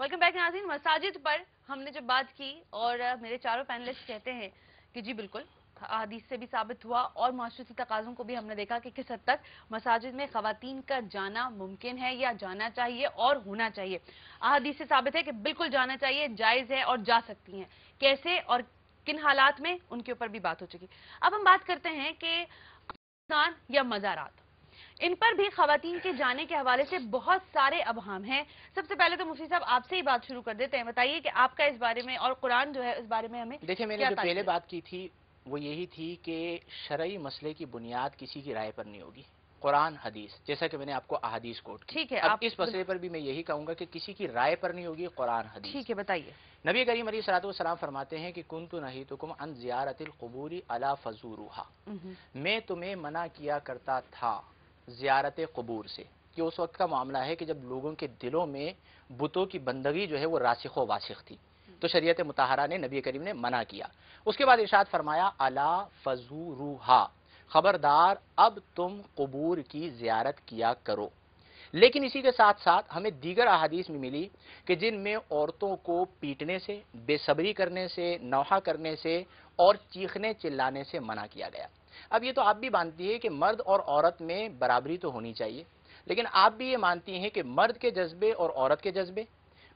Welcome back नाज़रीन। मसाजिद पर हमने जब बात की और मेरे चारों पैनलिस्ट कहते हैं कि जी बिल्कुल हदीस से भी साबित हुआ और माशरती तकाज़ों को भी हमने देखा कि किस हद तक मसाजिद में ख़वातीन का जाना मुमकिन है या जाना चाहिए और होना चाहिए। हदीस से साबित है कि बिल्कुल जाना चाहिए, जायज़ है और जा सकती हैं। कैसे और किन हालात में, उनके ऊपर भी बात हो चुकी। अब हम बात करते हैं कि या मज़ारात, इन पर भी खवातीन के जाने के हवाले से बहुत सारे अबहाम हैं। सबसे पहले तो मुफ्ती साहब आपसे ही बात शुरू कर देते हैं, बताइए कि आपका इस बारे में और कुरान जो है इस बारे में हमें देखिए, मैंने जो पहले बात की थी वो यही थी कि शरई मसले की बुनियाद किसी की राय पर नहीं होगी, कुरान हदीस, जैसा कि मैंने आपको अहादीस कोट की। ठीक है, अब इस मसले पर भी मैं यही कहूंगा कि किसी की राय पर नहीं होगी, कुरान हदीस। ठीक है, बताइए। नबी करीम अलैहिस्सलाम फरमाते हैं कि कुन्तु नहीतुकुम अन ज़ियारतिल क़ुबूरी अला फ़ज़ूरुहा, मैं तुम्हें मना किया करता था ज़ियारत क़ुबूर से, कि उस वक्त का मामला है कि जब लोगों के दिलों में बुतों की बंदगी जो है वो रासिख व वासिख थी, तो शरीयत मुताहरा ने नबी करीम ने मना किया। उसके बाद इरशाद फरमाया अला फ़ज़ूरुहा, खबरदार अब तुम क़ुबूर की ज़ियारत किया करो। लेकिन इसी के साथ साथ हमें दीगर अहादीस में मिली कि जिनमें औरतों को पीटने से, बेसब्री करने से, नौहा करने से और चीखने चिल्लाने से मना किया गया। अब ये तो आप भी मानती है कि मर्द और औरत में बराबरी तो होनी चाहिए, लेकिन आप भी ये मानती हैं कि मर्द के जज्बे और औरत के जज्बे,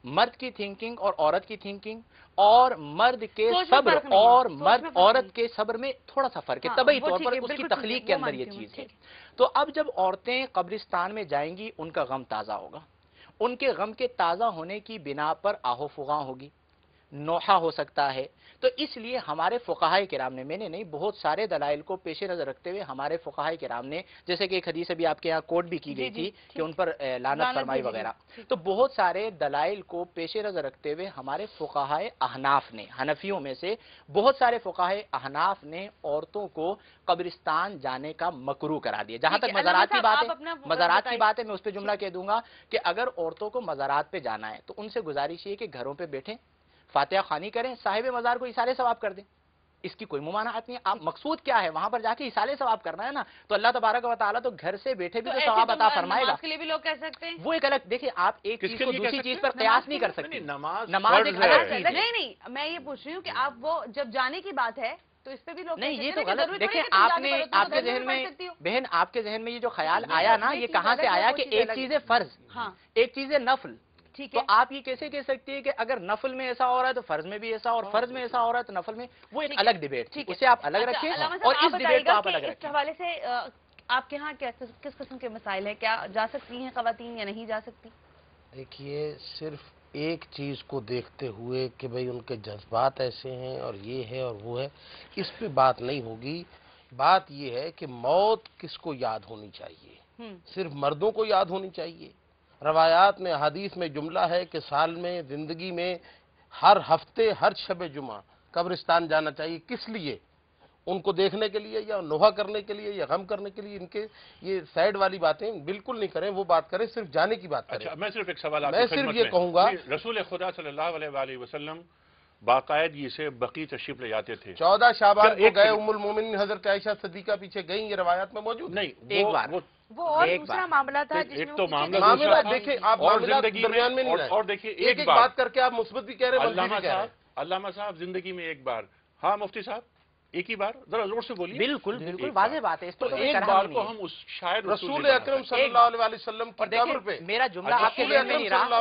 मर्द की थिंकिंग और औरत की थिंकिंग, और मर्द के सब्र और मर्द औरत के सब्र में थोड़ा सा फर्क है, तबई तौर पर उसकी तखलीक के अंदर ये चीज है। तो अब जब औरतें कब्रिस्तान में जाएंगी उनका गम ताज़ा होगा, उनके गम के ताज़ा होने की बिना पर आहो फुगा होगी, नोहा हो सकता है। तो इसलिए हमारे फ़ुक़हा किराम ने, मैंने नहीं, बहुत सारे दलाइल को पेश नज़र रखते हुए हमारे फ़ुक़हा किराम ने, जैसे कि एक हदीस अभी आपके यहाँ कोट भी की गई थी कि उन पर लानत फरमाई वगैरह, तो बहुत सारे दलाइल को पेश नज़र रखते हुए हमारे फ़ुक़हा अहनाफ ने, हनफियों में से बहुत सारे फ़ुक़हा अहनाफ ने औरतों को कब्रिस्तान जाने का मकरू करा दिया। जहाँ तक मज़ारात की बात है, मज़ारात की बात है, मैं उस पर जुमला कह दूंगा कि अगर औरतों को मज़ारात पे जाना है तो उनसे गुजारिश है कि घरों पे बैठें, फातिहा खानी करें, साहिब मज़ार को इसाले सवाब कर दें, इसकी कोई मुमानात नहीं है। आप मकसूद क्या है, वहां पर जाके इसाले सवाब करना है ना, तो अल्लाह तबारक व तआला तो घर से बैठे भी तो सवाब अता फरमाएगा। नमाज के लिए भी लोग कह सकते हैं, वो एक अलग, देखिए आप एक चीज को दूसरी चीज पर कयास नहीं कर सकते। नमाज एक अलग चीज है। नहीं, मैं ये पूछ रही हूँ कि आप वो जब जाने की बात है तो इस पे भी लोग नहीं, ये तो गलत। देखिए आपने, आपके जहन में बहन, आपके जहन में ये जो ख्याल आया ना, ये कहाँ से आया कि एक चीज है फर्ज, एक चीज है नफल। तो आप ये कैसे कह सकती है कि अगर नफल में ऐसा हो रहा है तो फर्ज में भी ऐसा, और फर्ज में ऐसा हो रहा है तो नफल में, वो एक अलग डिबेट थी, उसे आप अलग रखें और इस डिबेट को आप अलग रखें। इस हवाले से आपके यहाँ किस किस्म के मसाइल है, क्या जा सकती हैं खवातीन या नहीं जा सकती? देखिए, सिर्फ एक चीज को देखते हुए कि भाई उनके जज्बात ऐसे हैं और ये है और वो है, इस पे बात नहीं होगी। बात ये है कि मौत किसको याद होनी चाहिए, सिर्फ मर्दों को याद होनी चाहिए। रवायात में, हदीस में जुमला है कि साल में, जिंदगी में हर हफ्ते, हर शब जुमा कब्रिस्तान जाना चाहिए। किस लिए? उनको देखने के लिए या नोहा करने के लिए या गम करने के लिए? इनके ये साइड वाली बातें बिल्कुल नहीं करें, वो बात करें, सिर्फ जाने की बात करें। अच्छा, मैं सिर्फ एक सवाल, मैं सिर्फ ये कहूंगा, रसूल खुदा सल्लल्लाहु अलैहि वसल्लम बाकायदगी से बकी तशरीफ ले जाते थे। 14 शाबान को गए, उम्मुल मोमिनीन हजरत आयशा सिद्दीका पीछे गई, ये रवायात में मौजूद नहीं। एक बार वो और दूसरा मामला था, एक तो मामला देखिए, आप मामला दरमियान में नहीं, और देखिए एक बात करके आप मुस्बत भी कह रहे हैं। अल्लामा साहब, जिंदगी में एक बार, हाँ मुफ्ती साहब, एक ही बार, जरा जोर से बोलिए। बिल्कुल बिल्कुल वाज़ेह बात है। इस तो एक बार को हम उस शायद रसूल अकरम सल्लल्लाहु अलैहि वसल्लम की कब्र पे, मेरा जुमला आपके जहन में नहीं रहा,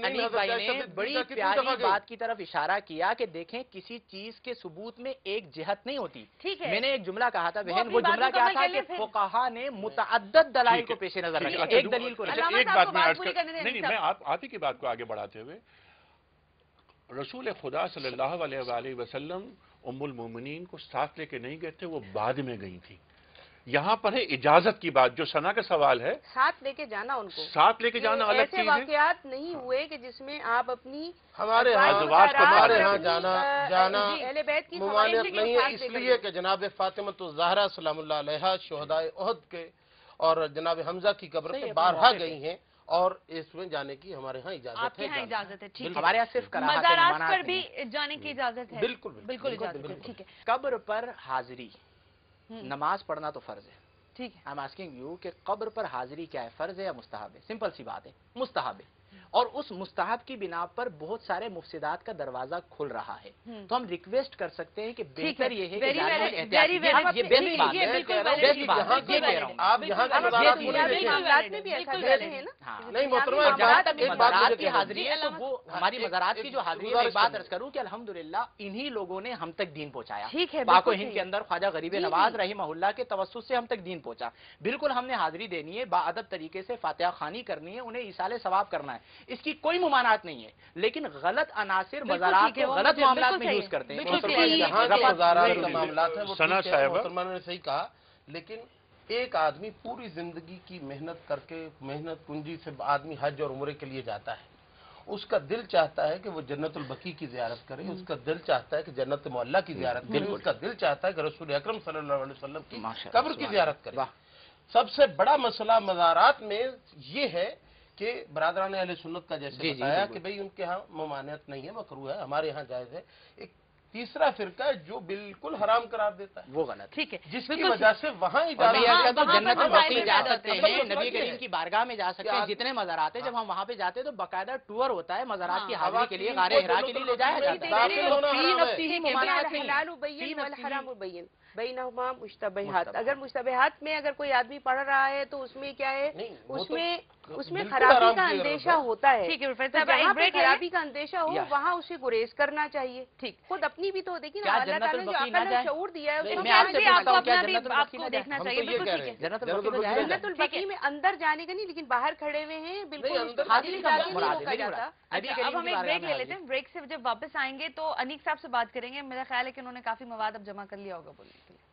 अनीस भाई ने बड़ी प्यारी बात की तरफ इशारा किया कि देखें किसी चीज के सबूत में एक जिहत नहीं होती। ठीक है, मैंने एक जुमला कहा था बहन, वो जुमला क्या था कि फुक़हा ने मुतअद्दिद दलाइल को पेश नजर रखा, एक दलील को। एक बात नहीं, मैं आप ही की बात को आगे बढ़ाते हुए, रसूल खुदा सल्लल्लाहु अलैहि वसल्लम उम्मुल मोमिनीन को साथ लेके नहीं गए थे, वो बाद में गई थी। यहाँ पर है इजाजत की बात, जो सना का सवाल है, साथ लेके जाना, उनको साथ लेके जाना अलग चीज है। ऐसे वाकयात नहीं हुए कि जिसमें आप अपनी हमारे यहाँ जाना मुमानियत नहीं है, इसलिए कि जनाब फातिमा ज़हरा सलामुल्लाह अलैहा शुहदाए उहद के और जनाब हमजा की कब्र पे बारहा गई हैं, और इसमें जाने की हमारे यहाँ इजाजत है। इजाजत है, ठीक है। हमारे यहाँ सिर्फ मज़ारात पर भी जाने की इजाजत है, बिल्कुल बिल्कुल इजाजत है, ठीक है। कब्र पर हाजिरी, नमाज पढ़ना तो फर्ज है, ठीक है। आई एम आस्किंग यू कि कब्र पर हाजिरी क्या है, फर्ज है या मुस्तहब है? सिंपल सी बात है, मुस्तहब है। اور اس مستحب کی بنا پر بہت سارے مفسدات کا دروازہ کھل رہا ہے، تو ہم ریکویسٹ کر سکتے ہیں کہ بہتر یہ ہے کہ آپ یہاں میں بھی ایسا کرتے ہیں نا، نہیں محترمہ ایک بات مجھے کی حاضری ہے تو وہ ہماری مزارات کی جو حاضری ہے، بات عرض کروں کہ الحمدللہ انہی لوگوں نے ہم تک دین پہنچایا. پاک و ہند کے اندر خواجہ غریب نواز رحمہ اللہ کے توسط سے ہم تک دین پہنچا. بالکل ہم نے حاضری دینی ہے، باادب طریقے سے فاتحہ خوانی کرنی ہے، انہیں ایصال ثواب کرنا ہے، اس کی کوئی ممانعت نہیں ہے، لیکن غلط عناصر مزارات کو غلط معاملات میں یوز کرتے ہیں. یہاں کے مزارات کا معاملات ہے وہ محترمہ نے صحیح کہا، لیکن ایک آدمی پوری زندگی کی محنت کر کے محنت کنجی سے آدمی حج اور عمرے کے لیے جاتا ہے، اس کا دل چاہتا ہے کہ وہ جنت البقیع کی زیارت کرے، اس کا دل چاہتا ہے کہ جنت معلیٰ کی زیارت کرے، اس کا دل چاہتا ہے کہ رسول اکرم صلی اللہ علیہ وسلم کی قبر کی زیارت کرے. سب سے بڑا مسئلہ مزارات میں یہ ہے کہ برادران اہل سنت کا جیسے بتایا کہ بھئی ان کے ہاں ممانعت نہیں ہے، مکروہ ہے، ہمارے ہاں جائز ہے. ایک تیسرا فرقہ ہے جو بالکل حرام قرار دیتا ہے، وہ غلط، ٹھیک ہے، جس کی وجہ سے وہاں جنت البقیع جا سکتے ہیں، نبی کریم کی بارگاہ میں جا سکتے ہیں. جتنے مزارات ہیں جب ہم وہاں پہ جاتے ہیں تو باقاعدہ ٹور ہوتا ہے مزارات کی حاضری کے لیے، غار ہرا کے لیے لے جایا جاتا ہے. بینہما مشتبہات، اگر مشتبہات میں اگر کوئی آدمی پڑھ رہا ہے تو اس میں کیا ہے، اس میں خرابی کا اندیشہ ہوتا ہے. جہاں پہ خرابی کا اندیشہ ہو وہاں اسے گریز کرنا چاہیے. ٹھیک، خود اپنی بھی تو دیکھیے نا، اللہ تعالیٰ نے جو عقل اور شعور دیا ہے آپ کو دیکھنا چاہیے. بالکل ٹھیک ہے، جنت البقیع میں اندر جانے کا نہیں، لیکن باہر کھڑے ہوئے ہیں بالکل حاضری کا نہیں روکا جاتا. اب ہم ایک بریک لے لیتے ہیں، بریک سے جب واپس آئیں گے تو انیق صاحب سے بات کریں گے. میرا خیال ہے کہ انہوں نے کافی مواد اب جمع کر لیا ہوگا بولنے کے لیے.